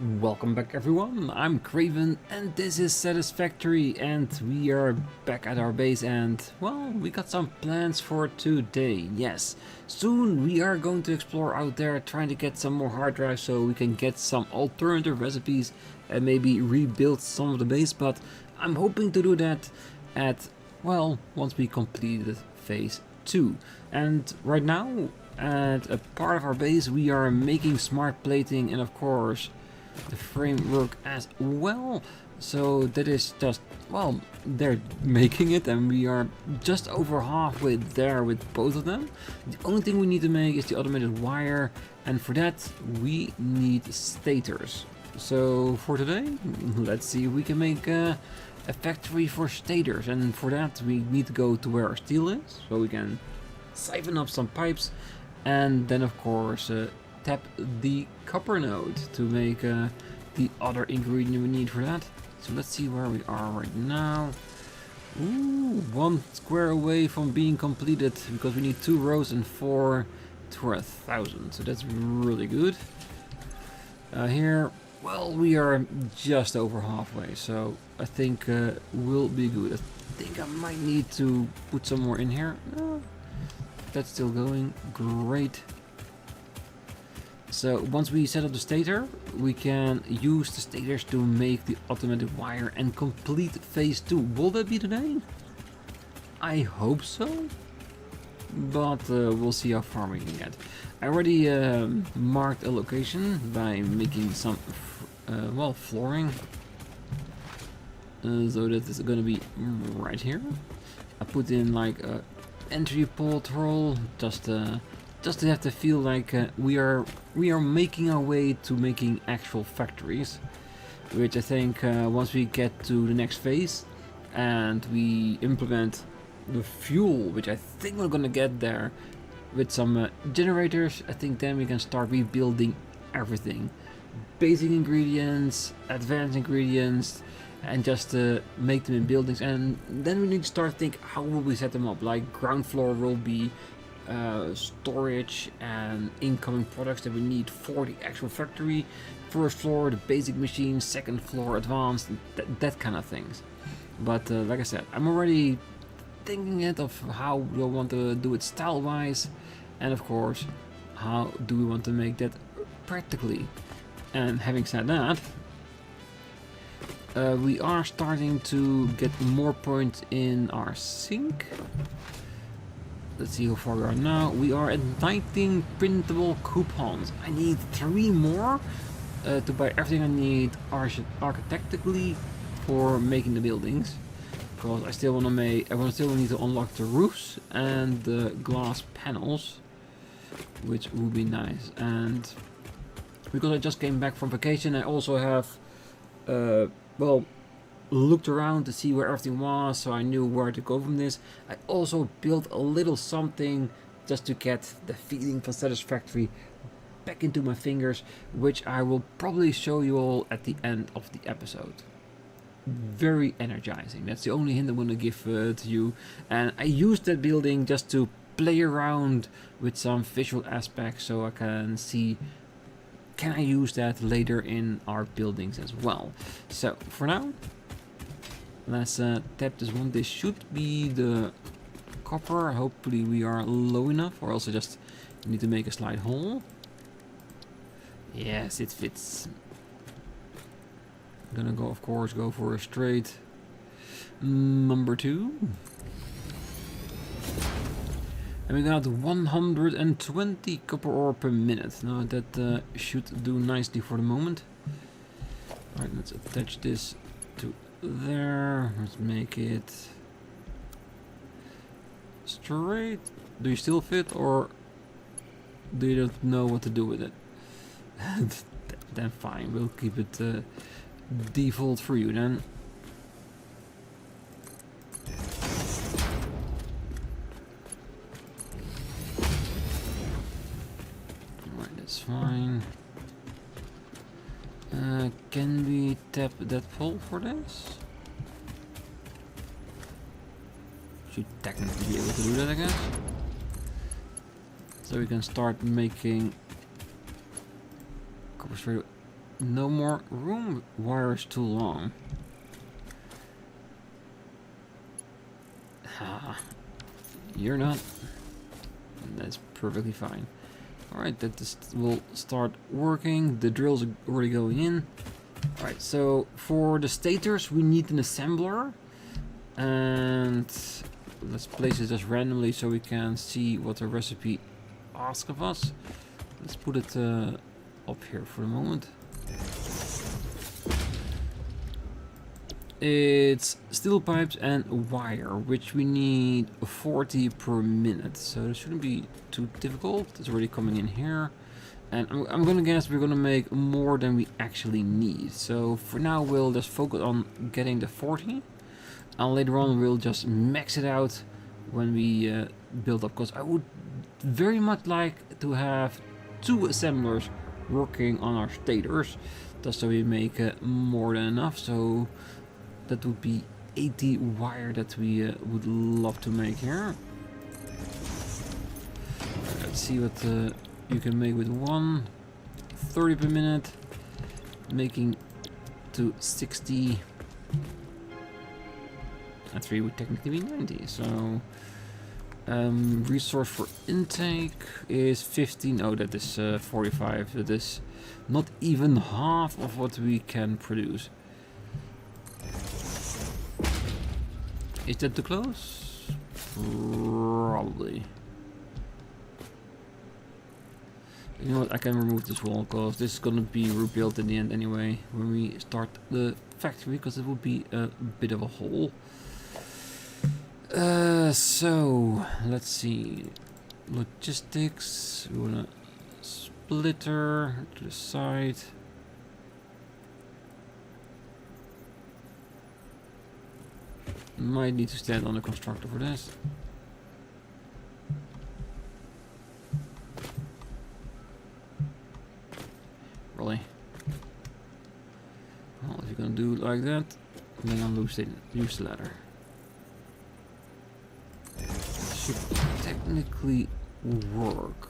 Welcome back everyone, I'm Craven and this is Satisfactory and we are back at our base and, well, we got some plans for today, yes. Soon we are going to explore out there trying to get some more hard drives so we can get some alternative recipes and maybe rebuild some of the base, but I'm hoping to do that at, well, once we completed phase 2. And right now, at a part of our base we are making smart plating and of course the framework as well, so that is just, well, they're making it and we are just over halfway there with both of them. The only thing we need to make is the automated wire, and for that we need stators. So for today, let's see if we can make a factory for stators, and for that we need to go to where our steel is so we can siphon up some pipes, and then of course tap the copper node to make the other ingredient we need for that. So let's see where we are right now. Ooh, 1 square away from being completed because we need 2 rows and 4 to 1,000. So that's really good. Here, well, we are just over halfway, so I think we'll be good. I think I might need to put some more in here. That's still going great. So once we set up the stator, we can use the stators to make the automated wire and complete phase 2. Will that be today? I hope so, but we'll see how far we can get. I already marked a location by making some well, flooring, so that is going to be right here. I put in like a entry portal just to have to feel like we are making our way to making actual factories, which I think once we get to the next phase and we implement the fuel, which I think we're gonna get there with some generators, I think then we can start rebuilding everything, basic ingredients, advanced ingredients, and just make them in buildings. And then we need to start think, how will we set them up? Like ground floor will be storage and incoming products that we need for the actual factory. First floor, the basic machines. Second floor, advanced, that kind of things. But like I said, I'm already thinking it of how we want to do it style wise, and of course how do we want to make that practically. And having said that, we are starting to get more points in our sink. Let's see how far we are now. We are at 19 printable coupons. I need 3 more to buy everything I need architectically for making the buildings. Because I still want to make, I still need to unlock the roofs and the glass panels, which would be nice. And because I just came back from vacation, I also have, well, looked around to see where everything was, so I knew where to go from this. I also built a little something just to get the feeling for Satisfactory back into my fingers, which I will probably show you all at the end of the episode. Very energizing. That's the only hint I'm going to give to you. And I used that building just to play around with some visual aspects so I can see, can I use that later in our buildings as well. So for now, let's tap this one. This should be the copper. Hopefully we are low enough, or else I just need to make a slight hole. Yes, it fits. I'm gonna go, of course, go for a straight number 2. And we got 120 copper ore per minute. Now that should do nicely for the moment. Alright, let's attach this to there. Let's make it straight. Do you still fit, or do you don't know what to do with it? Then fine, we'll keep it default for you then. Alright, that's fine. Can we tap that pole for this? Should technically be able to do that, I guess. So we can start making copper straight. No more room. Wire's too long. Ah, you're not. That's perfectly fine. Alright, that just will start working. The drill's already going in. Alright, so for the stators we need an assembler. And let's place it just randomly so we can see what the recipe asks of us. Let's put it up here for the moment. It's steel pipes and wire, which we need 40 per minute. So it shouldn't be too difficult. It's already coming in here. And I'm gonna guess we're gonna make more than we actually need. So for now we'll just focus on getting the 40. And later on we'll just max it out when we build up. Because I would very much like to have 2 assemblers working on our stators. Just so we make more than enough. So that would be 80 wire that we would love to make here. Let's see what you can make with 1. 30 per minute. Making to 60. And 3 would technically be 90. So resource for intake is 15. Oh, that is 45. That is not even half of what we can produce. Is that too close? Probably. You know what, I can remove this wall because this is gonna be rebuilt in the end anyway when we start the factory, because it will be a bit of a hole. So let's see. Logistics. We want a splitter to the side. Might need to stand on the constructor for this. Really? Well, if you're gonna do it like that, then I'll use the ladder. Should technically work.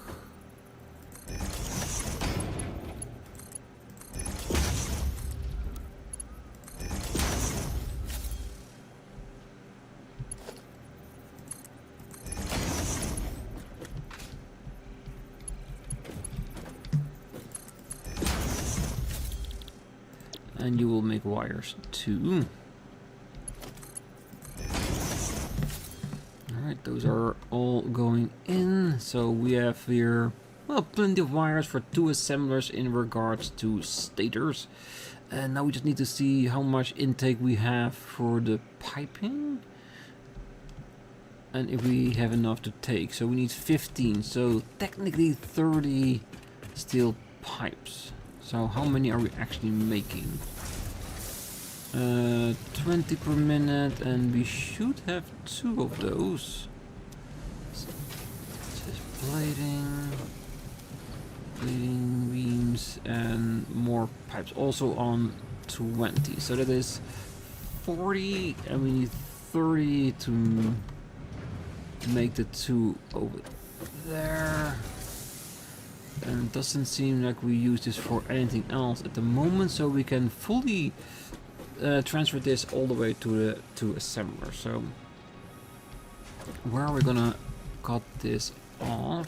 And you will make wires too. Alright, those are all going in. So we have here, well, plenty of wires for 2 assemblers in regards to stators. And now we just need to see how much intake we have for the piping. And if we have enough to take. So we need 15. So technically 30 steel pipes. So how many are we actually making? 20 per minute, and we should have 2 of those. Just plating beams, and more pipes also on 20. So that is 40, and we need 30 to make the 2 over there. And it doesn't seem like we use this for anything else at the moment, so we can fully transfer this all the way to the assembler. So where are we gonna cut this off?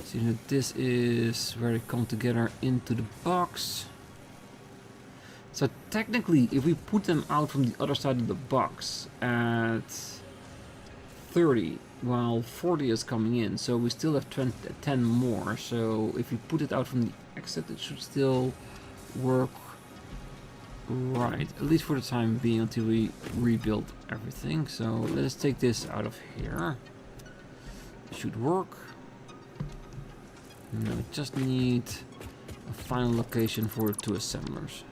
See that this is where they come together into the box. So technically, if we put them out from the other side of the box at 30, while 40 is coming in, so we still have 10 more. So if we put it out from the exit, it should still work right, at least for the time being, until we rebuild everything. So let's take this out of here. It should work. Now we just need a final location for the 2 assemblers.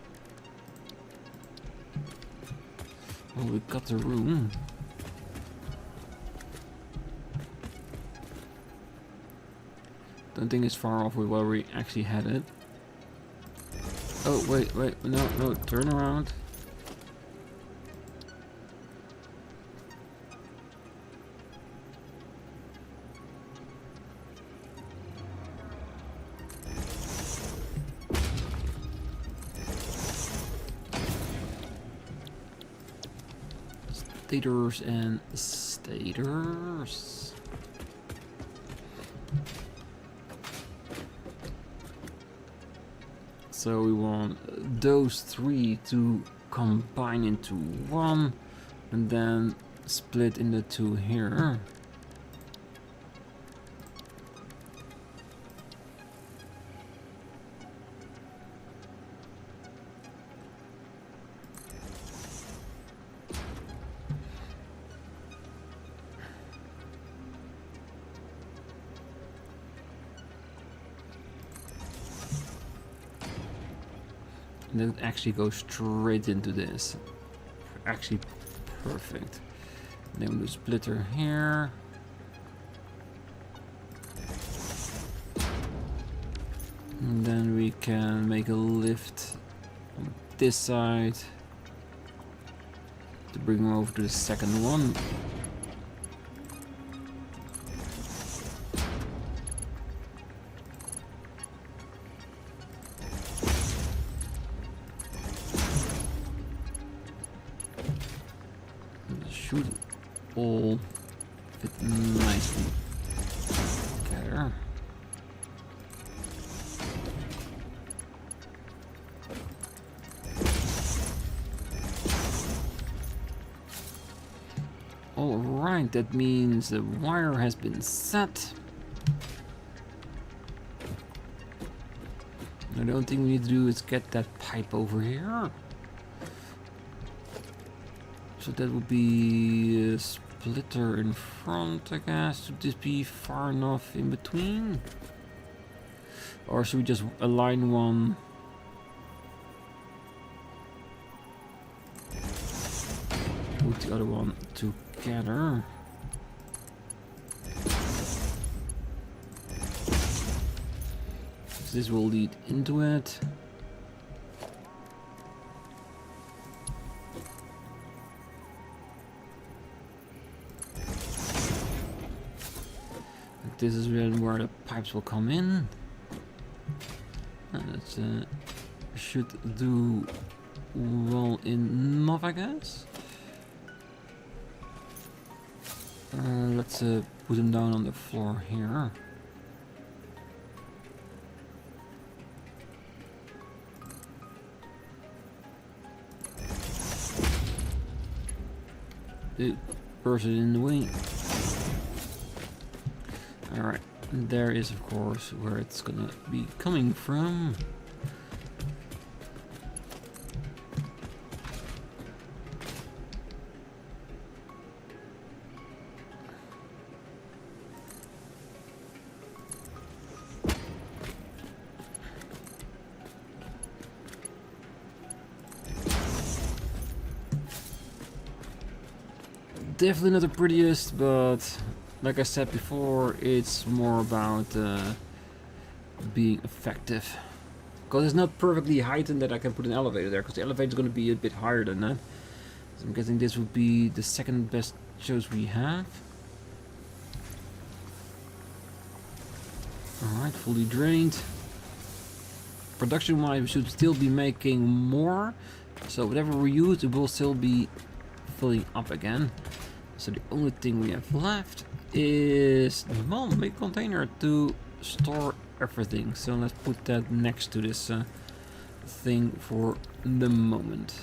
Well, we got the room. Don't think it's far off with where we actually had it. Oh, wait, no, turn around. stators and stators. So we want those three to combine into one and then split into two here. And then it actually goes straight into this. Actually perfect. And then we do splitter here. And then we can make a lift on this side to bring them over to the second one. Should all fit nicely together. Alright, that means the wire has been set. The only thing we need to do is get that pipe over here. So that would be a splitter in front, I guess. Should this be far enough in between? Or should we just align one? Put the other one together. So this will lead into it. This is then where the pipes will come in. And that should do well enough, I guess. Let's put them down on the floor here. It burst it in the way. Alright, there is of course where it's gonna be coming from. Definitely not the prettiest, but like I said before, it's more about being effective. Because it's not perfectly heightened that I can put an elevator there, because the elevator is going to be a bit higher than that. So I'm guessing this would be the second best choice we have. Alright, fully drained. Production wise, we should still be making more. So whatever we use, it will still be filling up again. So the only thing we have left is one big container to store everything. So let's put that next to this thing for the moment.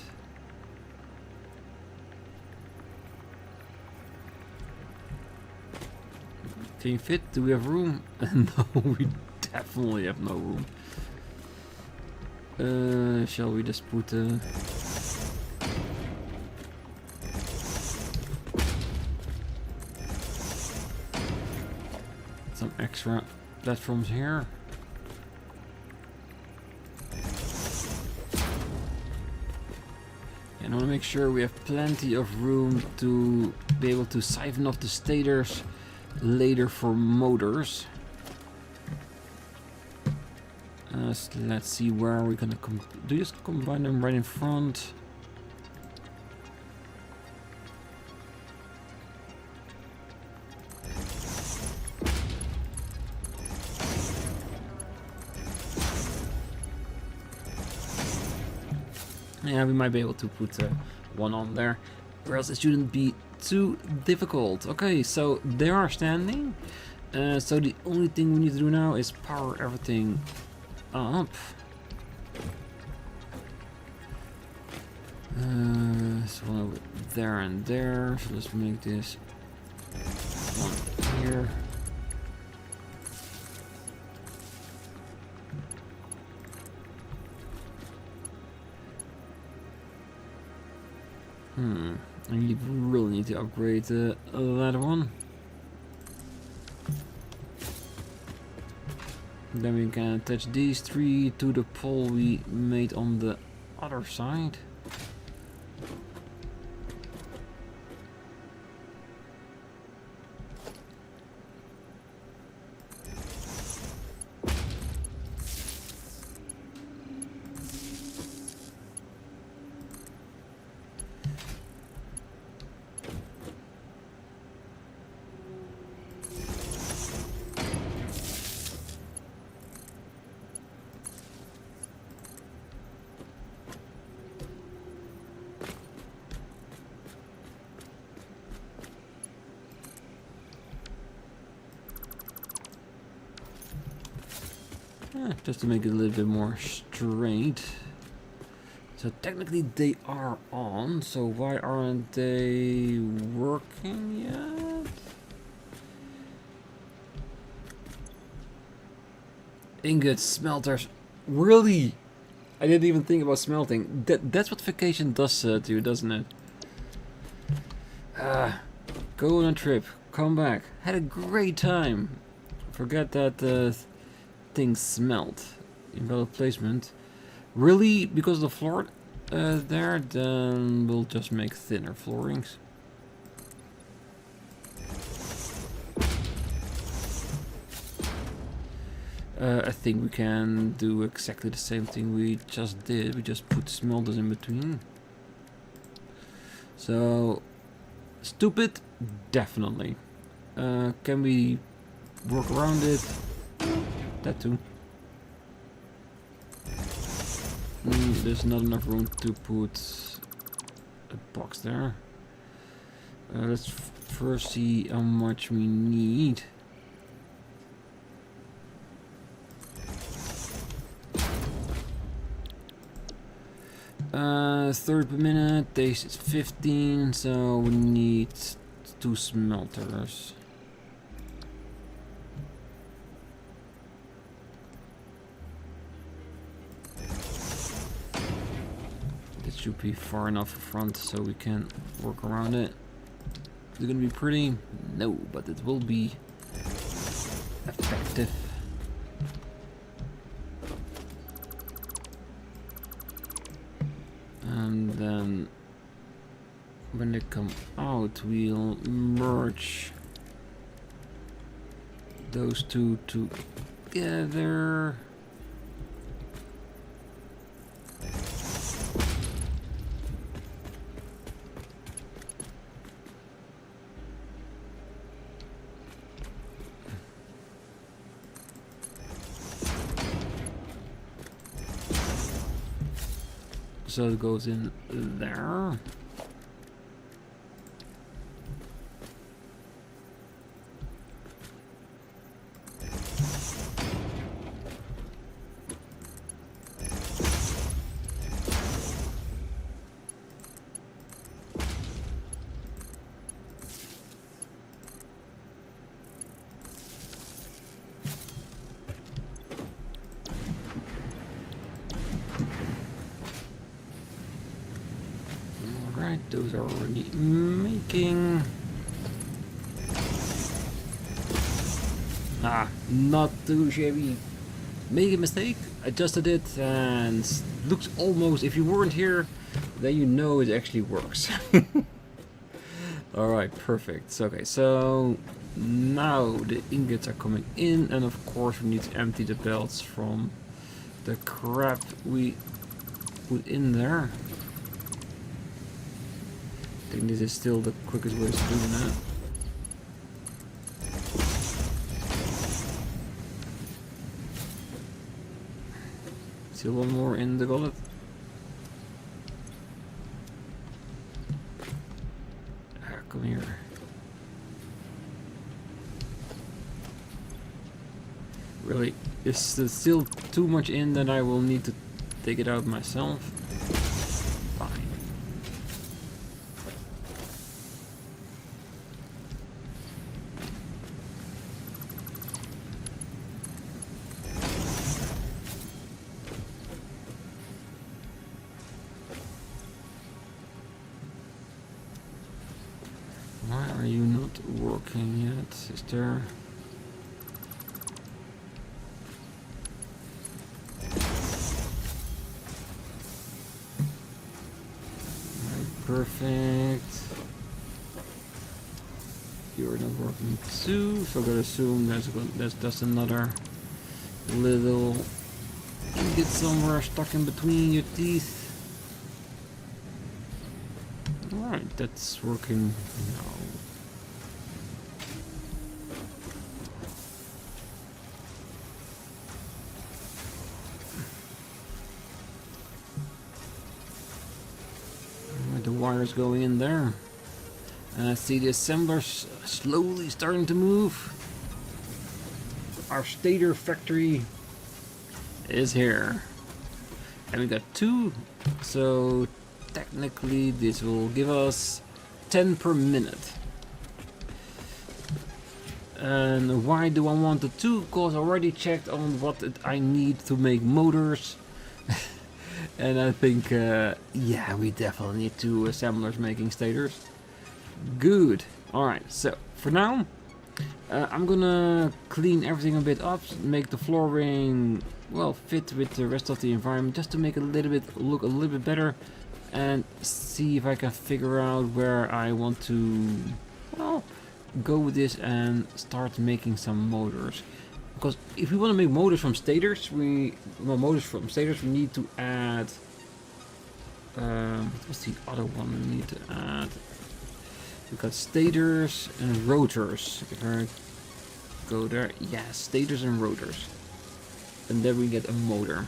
Can you fit? Do we have room? No, we definitely have no room. Shall we just put some extra platforms here? And I want to make sure we have plenty of room to be able to siphon off the stators later for motors. Let's see where we're gonna do you just combine them right in front? Yeah, we might be able to put one on there. or else it shouldn't be too difficult. Okay, so they are standing. So the only thing we need to do now is power everything up. So one over there and there. So let's make this one here. And you really need to upgrade that one. Then we can attach these three to the pole we made on the other side. Just to make it a little bit more straight. So technically they are on, so why aren't they working yet? Ingots, smelters, really? I didn't even think about smelting. That's what vacation does to you, doesn't it? Go on a trip, come back, had a great time. Forget that things smelt. Invalid placement. Really? Because of the floor there? Then we'll just make thinner floorings. I think we can do exactly the same thing we just did. We just put smelters in between. So, stupid? Definitely. Can we work around it? That too. There's not enough room to put a box there. Let's first see how much we need. Third per minute, days is 15, so we need 2 smelters. It should be far enough in front so we can work around it. Is it gonna be pretty? No, but it will be effective. And then when they come out, we'll merge those two together. So it goes in there. Those are already making. Not too shabby. Make a mistake, adjusted it, and looks almost. If you weren't here, then you know it actually works. Alright, perfect. So, okay, so now the ingots are coming in, and of course we need to empty the belts from the crap we put in there. I think this is still the quickest way of doing that. Still one more in the gullet. come here. Really, is there still too much in that I will need to take it out myself? Fine. Why are you not working yet, sister? Perfect. You're not working too, so I'm gonna assume that's just another little ingot somewhere stuck in between your teeth. Alright, that's working now. The wires going in there. And I see the assemblers slowly starting to move. Our Stator factory is here. And we got 2, so technically this will give us 10 per minute. And why do I want the 2? Because I already checked on what I need to make motors. And I think, yeah, we definitely need 2 assemblers making stators. Good. Alright, so for now, I'm gonna clean everything a bit up, make the flooring, well, fit with the rest of the environment, just to make it look a little bit better, and see if I can figure out where I want to, well, go with this and start making some motors. Because if we want to make motors from stators, we need to add. What's the other one we need to add? We've got stators and rotors. If I go there, yeah, stators and rotors, and then we get a motor.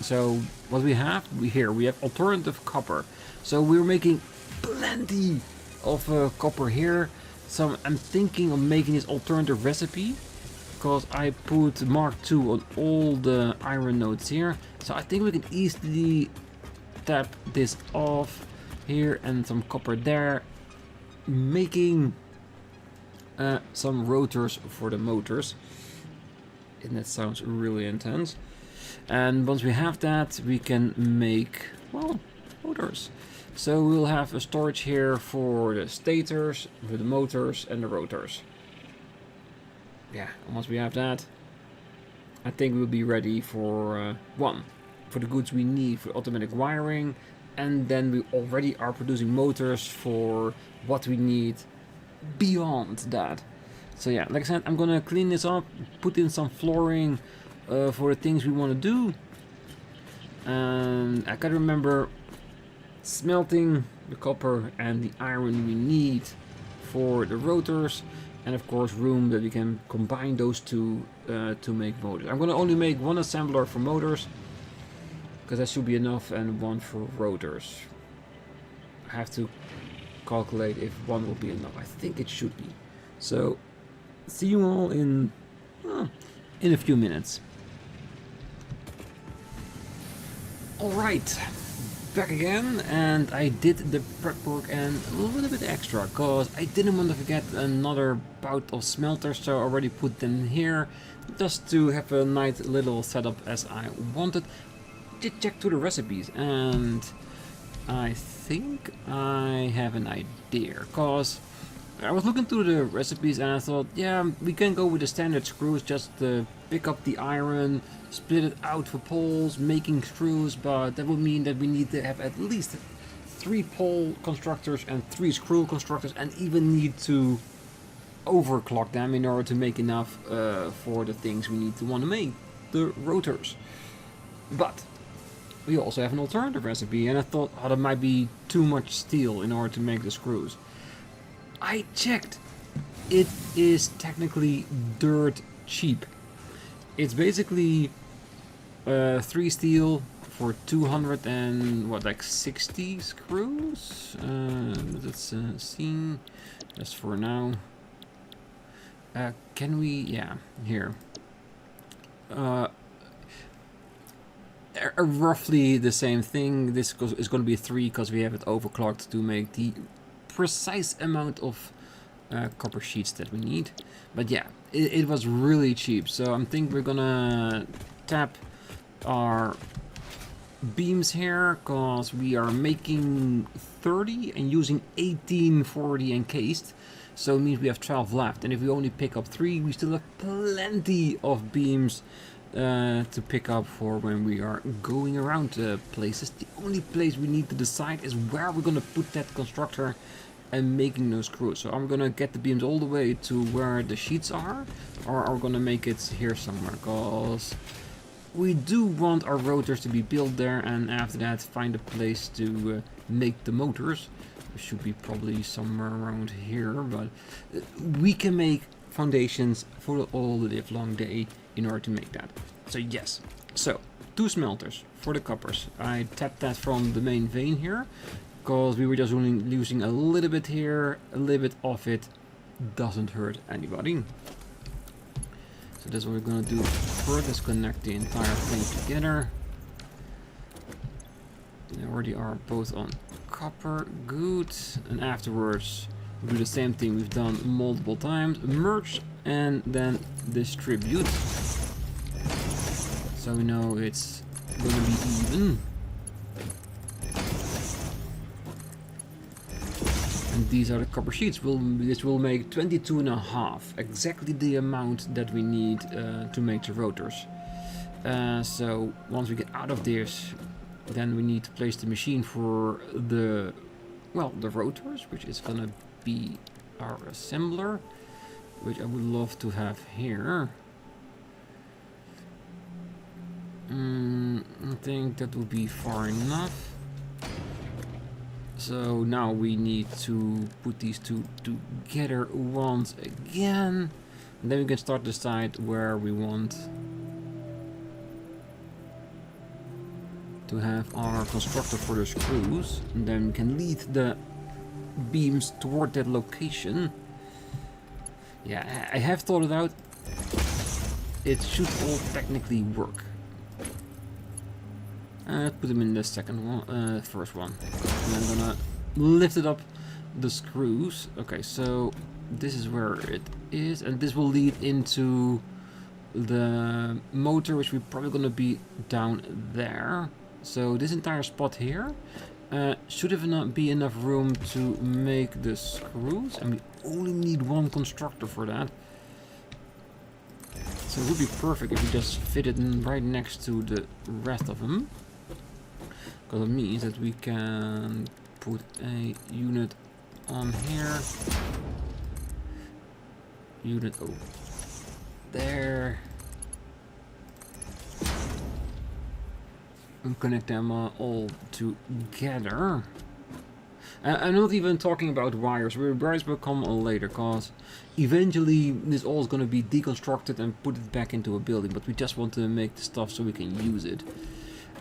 So what we have we have alternative copper. So we're making plenty of copper here. So I'm thinking of making this alternative recipe. Because I put Mark II on all the iron nodes here, so I think we can easily tap this off here and some copper there, making some rotors for the motors. And that sounds really intense. And once we have that, we can make, well, motors. So we'll have a storage here for the stators, for the motors and the rotors. Yeah, once we have that, I think we'll be ready for for the goods we need for automatic wiring, and then we already are producing motors for what we need beyond that. So yeah, like I said, I'm gonna clean this up, put in some flooring for the things we want to do, and I gotta remember smelting the copper and the iron we need for the rotors. And of course room that we can combine those 2 to make motors. I'm gonna only make 1 assembler for motors, because that should be enough, and 1 for rotors. I have to calculate if 1 will be enough. I think it should be. So see you all in a few minutes. Alright, back again, and I did the prep work and a little bit extra, because I didn't want to forget another bout of smelters, so I already put them here just to have a nice little setup as I wanted. Did check through the recipes, and I think I have an idea, because I was looking through the recipes and I thought, yeah, we can go with the standard screws, just pick up the iron, split it out for poles, making screws, but that would mean that we need to have at least 3 pole constructors and 3 screw constructors, and even need to overclock them in order to make enough for the things we need to want to make, the rotors. But we also have an alternative recipe, and I thought, oh, that might be too much steel in order to make the screws. I checked. It is technically dirt cheap. It's basically 3 steel for 200 and what, like 60 screws. Let's see. Just for now. Can we? Yeah, here. Roughly the same thing. This is going to be 3 because we have it overclocked to make the precise amount of copper sheets that we need. But yeah, it was really cheap. So I think we're gonna tap our beams here because we are making 30 and using 18 for the encased. So it means we have 12 left, and if we only pick up 3, we still have plenty of beams to pick up for when we are going around places. The only place we need to decide is where we're gonna put that constructor and making those screws. So I'm gonna get the beams all the way to where the sheets are, or are we gonna make it here somewhere, because we do want our rotors to be built there, and after that find a place to make the motors. It should be probably somewhere around here, but we can make foundations for all the live long day in order to make that. So yes, so 2 smelters for the coppers. I tapped that from the main vein here because we were just only losing a little bit here, a little bit of it doesn't hurt anybody. So that's what we're gonna do first. Let's connect the entire thing together. They already are both on copper, good. And afterwards do the same thing we've done multiple times, merge and then distribute, so we know it's gonna be even. And these are the copper sheets. This will make 22.5, exactly the amount that we need to make the rotors. So once we get out of this, then we need to place the machine for the rotors, which is gonna be our assembler, which I would love to have here. I think that would be far enough. So now we need to put these 2 together once again, and then we can start to decide where we want to have our constructor for the screws, and then we can lead the beams toward that location. Yeah, I have thought it out. It should all technically work. Put them in the second one, first one. And I'm gonna lift it up the screws. Okay, so this is where it is, and this will lead into the motor, which we're probably gonna be down there. So this entire spot here should have not be enough room to make the screws, and we only need 1 constructor for that. So it would be perfect if we just fit it in right next to the rest of them, because it means that we can put a unit on here, unit over there, and connect them all together. I'm not even talking about wires. Wires will come later, because eventually this all is going to be deconstructed and put it back into a building, but we just want to make the stuff so we can use it.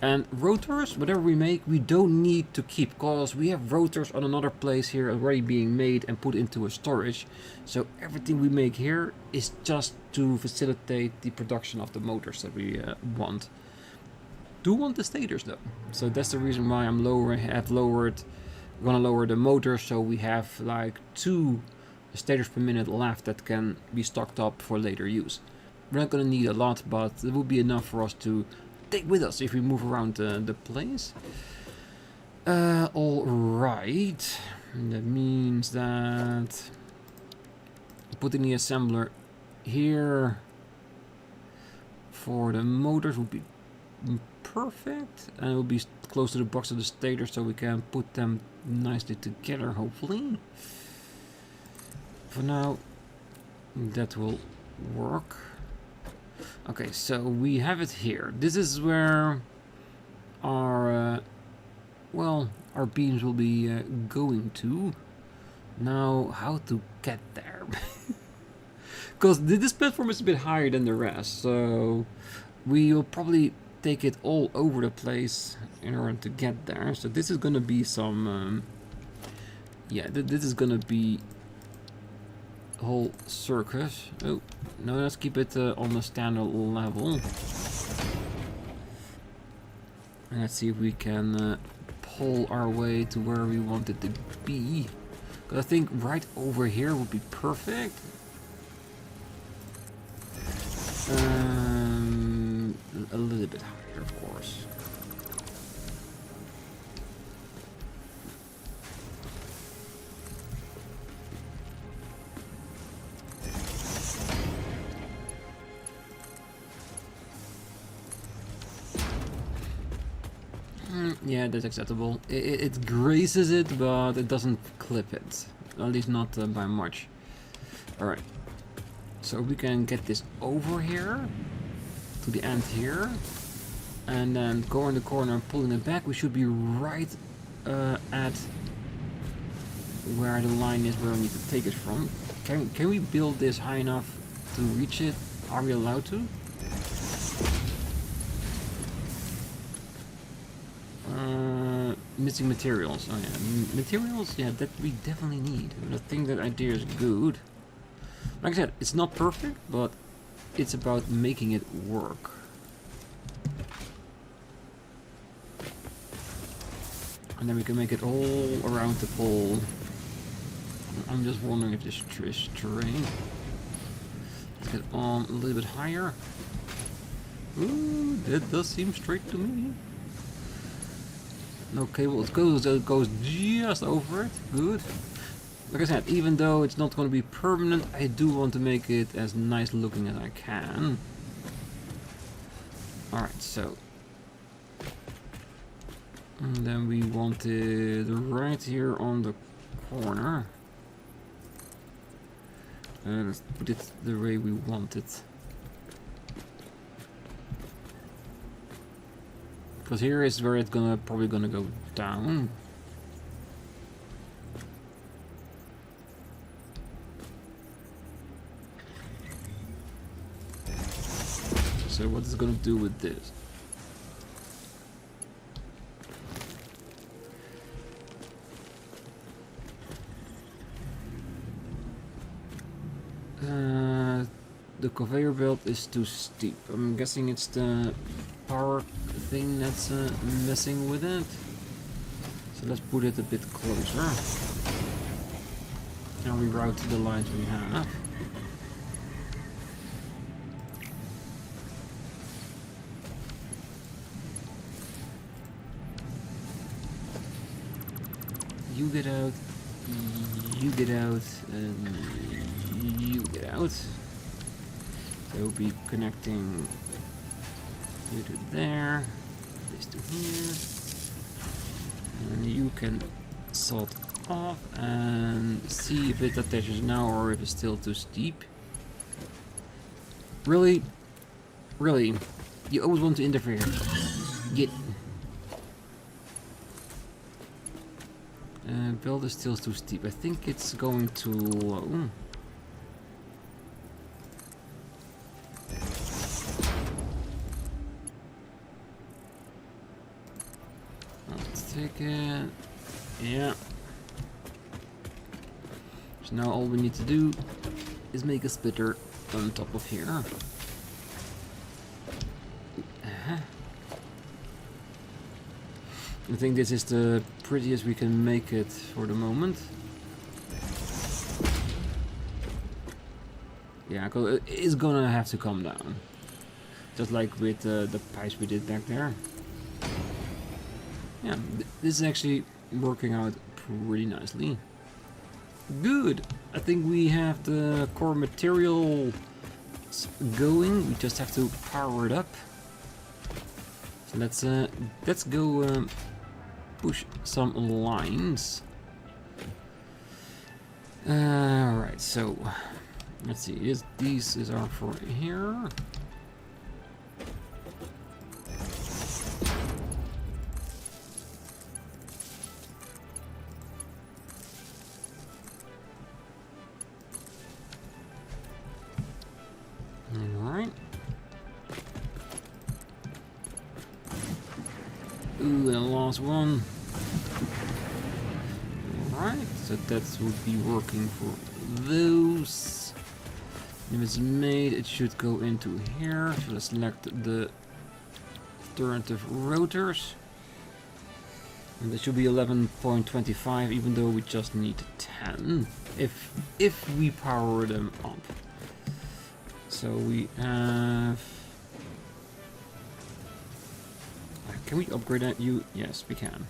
And rotors, whatever we make, we don't need to keep, because we have rotors on another place here already being made and put into a storage. So everything we make here is just to facilitate the production of the motors that we want. Do want the stators though, so that's the reason why I'm gonna lower the motor, so we have like 2 stators per minute left that can be stocked up for later use. We're not gonna need a lot, but it will be enough for us to take with us if we move around the place. Alright, that means that putting the assembler here for the motors would be perfect, and it will be close to the box of the stator, so we can put them nicely together, hopefully. For now, that will work. Okay, so we have it here. This is where our our beams will be going to. Now, how to get there? Because this platform is a bit higher than the rest, so we will probably take it all over the place in order to get there. So this is gonna be some, yeah, this is gonna be a whole circus. Oh, no, let's keep it on a standard level. And let's see if we can pull our way to where we want it to be. Because I think right over here would be perfect. A little bit higher, of course. Yeah, that's acceptable. It grazes it, but it doesn't clip it. At least not by much. Alright. So we can get this over here to the end here, and then go in the corner and pulling it back. We should be right at where the line is where we need to take it from. Can we build this high enough to reach it? Are we allowed to? Missing materials. Oh yeah, materials. Yeah, that we definitely need. But I think that idea is good. Like I said, it's not perfect, but it's about making it work. And then we can make it all around the pole. I'm just wondering if this is terrain. Let's get on a little bit higher. Ooh, that does seem straight to me. No cable, it goes just over it. Good. Like I said, even though it's not going to be permanent, I do want to make it as nice looking as I can. Alright, so. And then we want it right here on the corner. Let's put it the way we want it. Because here is where it's probably gonna go down. So what is it gonna do with this? The conveyor belt is too steep. I'm guessing it's the power thing that's messing with it. So let's put it a bit closer. And reroute the lines we have. You get out, you get out, and you get out. So we'll be connecting you to there, this to here, and you can salt off and see if it attaches now or if it's still too steep. Really? Really? You always want to interfere. Get. Build is still too steep. I think it's going too low. Let's take it. Yeah. So now all we need to do is make a splitter on top of here. I think this is the prettiest we can make it for the moment. Yeah, cause it is gonna have to come down. Just like with the pipes we did back there. Yeah, this is actually working out pretty nicely. Good! I think we have the core material going. We just have to power it up. So let's go push some lines. Alright, so let's see. These are for here. Alright. Ooh, and the last one. Alright, so that would be working for those. If it's made, it should go into here. So let's select the alternative rotors. And that should be 11.25, even though we just need 10 if we power them up. So we have. Can we upgrade that? Yes, we can.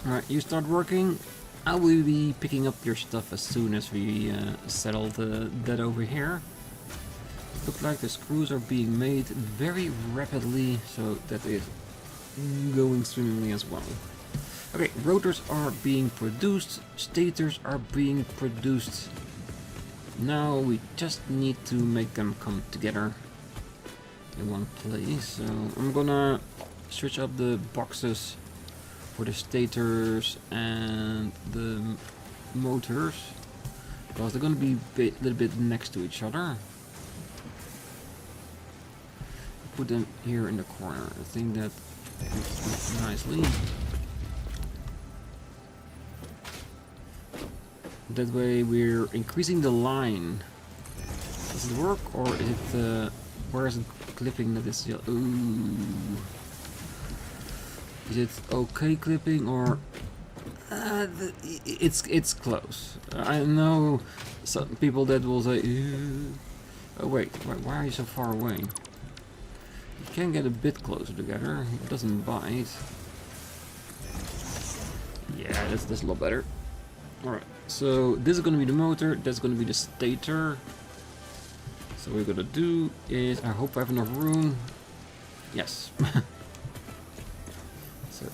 Alright, you start working. I will be picking up your stuff as soon as we settle that over here. Looks like the screws are being made very rapidly, so that is going swimmingly as well. Okay, rotors are being produced, stators are being produced. Now we just need to make them come together in one place. So I'm gonna switch up the boxes for the stators and the motors, because they're going to be a little bit next to each other. Put them here in the corner. I think that looks nicely. That way we're increasing the line. Does it work, or is it where is it clipping that is yellow? Ooh. Is it okay clipping, or it's close. I know some people that will say, oh wait, why are you so far away? You can get a bit closer together. It doesn't bite. Yeah, that's a lot better. Alright, so this is going to be the motor, that's going to be the stator. So what we're going to do is, I hope I have enough room. Yes. So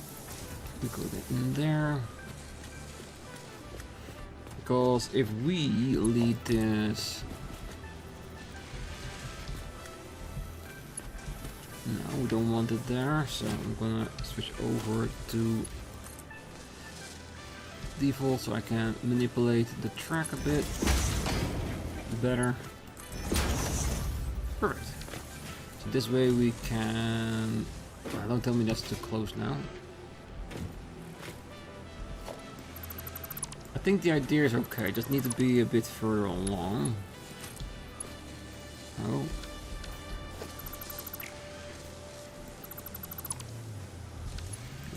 we go in there. Because if we lead this... No, we don't want it there, so I'm gonna switch over to default so I can manipulate the track a bit better. Perfect. So this way we can... don't tell me that's too close now. I think the idea is okay, just need to be a bit further along. Oh.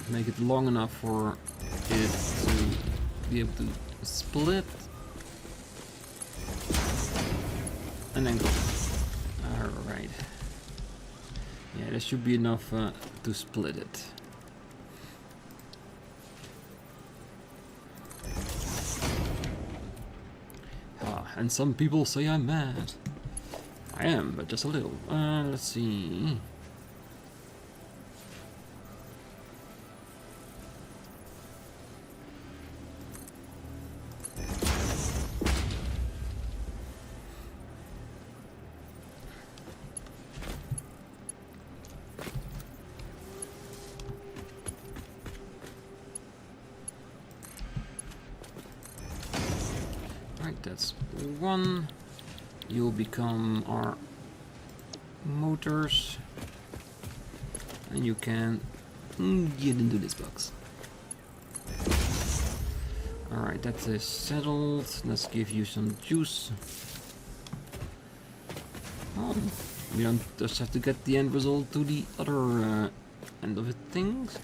Make it long enough for it to be able to split. And then go. Alright. Yeah, that should be enough to split it. And some people say I'm mad. I am, but just a little. Let's see. That's one. You'll become our motors, and you can get into this box. Alright, that is settled. Let's give you some juice. Oh, we don't just have to get the end result to the other end of it things.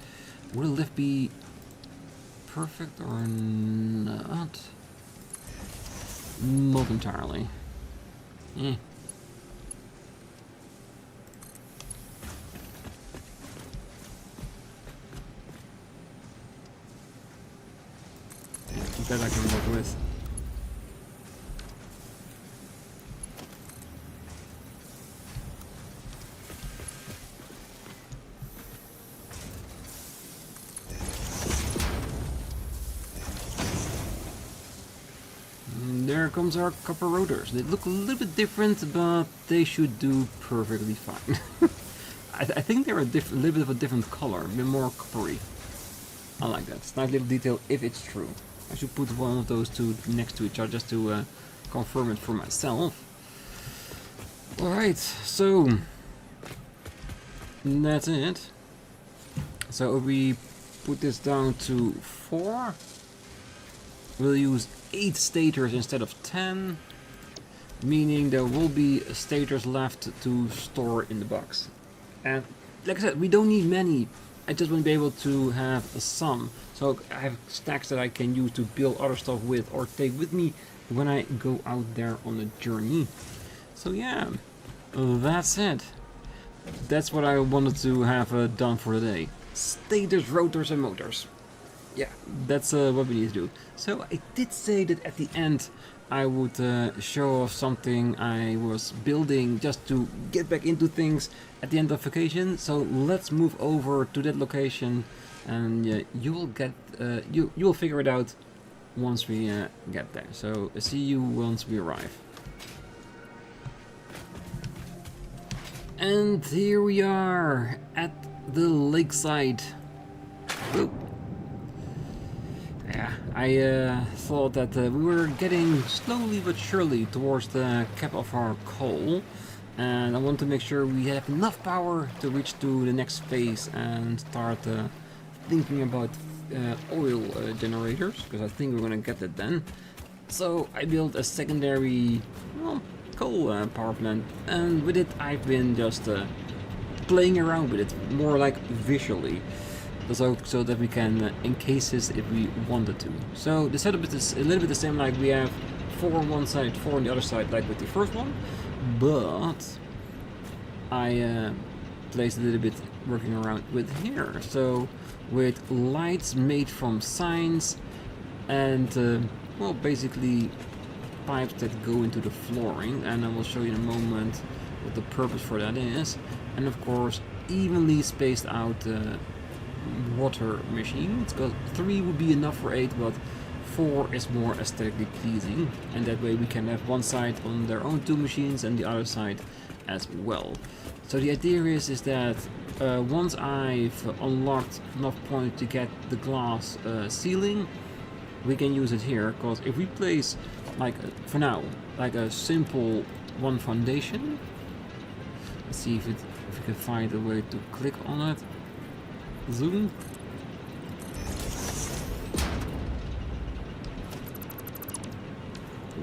Will the lift be perfect or not? Not entirely. Yeah, that I can work with. There comes our copper rotors. They look a little bit different, but they should do perfectly fine. I think they're a little bit of a different color, a bit more coppery. I like that. It's a nice little detail if it's true. I should put one of those two next to each other just to confirm it for myself. Alright, so that's it. So if we put this down to 4, we'll use 8 stators instead of 10, meaning there will be stators left to store in the box. And like I said, we don't need many. I just want to be able to have some. So I have stacks that I can use to build other stuff with or take with me when I go out there on a journey. So yeah, that's it. That's what I wanted to have done for today. Stators, rotors and motors. Yeah, that's what we need to do. So I did say that at the end I would show off something I was building just to get back into things at the end of vacation. So let's move over to that location, and you will get you will figure it out once we get there. So see you once we arrive. And here we are at the lakeside. Whoop. Yeah, I thought that we were getting slowly but surely towards the cap of our coal, and I want to make sure we have enough power to reach to the next phase and start thinking about oil generators, because I think we're gonna get that then. So I built a secondary, well, coal power plant, and with it I've been just playing around with it, more like visually. So that we can encase this if we wanted to. So the setup is a little bit the same, like we have 4 on one side, 4 on the other side, like with the first one, but I placed a little bit working around with here. So with lights made from signs and well, basically pipes that go into the flooring, and I will show you in a moment what the purpose for that is. And of course evenly spaced out water machines, because 3 would be enough for 8, but 4 is more aesthetically pleasing, and that way we can have one side on their own 2 machines and the other side as well. So the idea is that once I've unlocked enough points to get the glass ceiling, we can use it here, because if we place, like for now, like a simple one foundation, let's see if we can find a way to click on it. Zoom.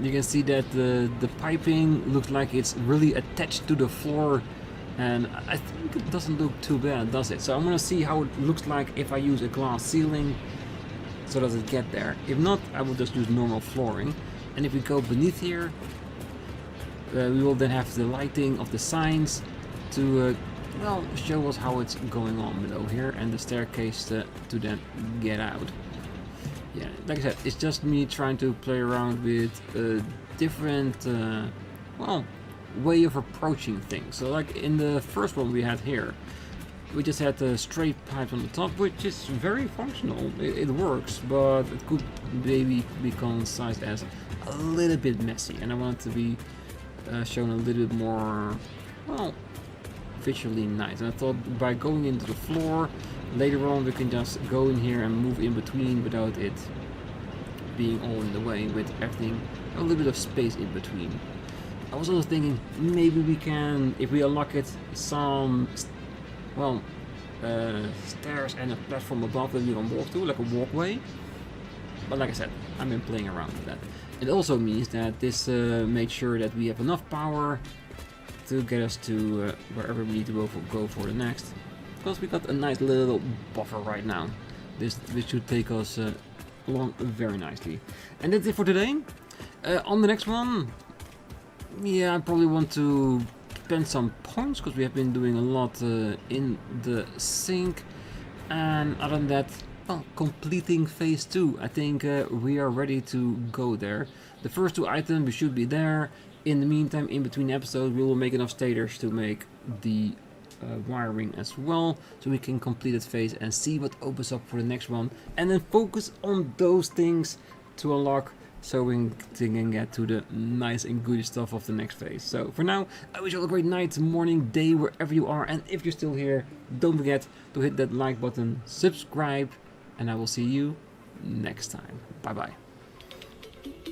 You can see that the piping looks like it's really attached to the floor, and I think it doesn't look too bad, does it? So I'm gonna see how it looks like if I use a glass ceiling, so does it get there. If not, I will just use normal flooring. And if we go beneath here, we will then have the lighting of the signs to well, show us how it's going on below here, and the staircase to then get out. Yeah, like I said, it's just me trying to play around with different, well, way of approaching things. So like in the first one we had here, we just had the straight pipes on the top, which is very functional. It works, but it could maybe be concised as a little bit messy, and I want it to be shown a little bit more, well, visually nice. And I thought by going into the floor later on we can just go in here and move in between without it being all in the way, with everything a little bit of space in between. I was also thinking maybe we can, if we unlock it, some well stairs and a platform above that we can walk to, like a walkway. But like I said, I've been playing around with that. It also means that this made sure that we have enough power to get us to wherever we need to go for the next, because we got a nice little buffer right now. This should take us along very nicely. And that's it for today. On the next one, yeah, I probably want to spend some points, because we have been doing a lot in the sink, and other than that, well, completing phase 2. I think we are ready to go there. The first 2 items we should be there. In the meantime, in between episodes, we will make enough stators to make the wiring as well, so we can complete that phase and see what opens up for the next one, and then focus on those things to unlock, so we can get to the nice and good stuff of the next phase. So for now, I wish you all a great night, morning, day, wherever you are, and if you're still here, don't forget to hit that like button, subscribe, and I will see you next time. Bye bye.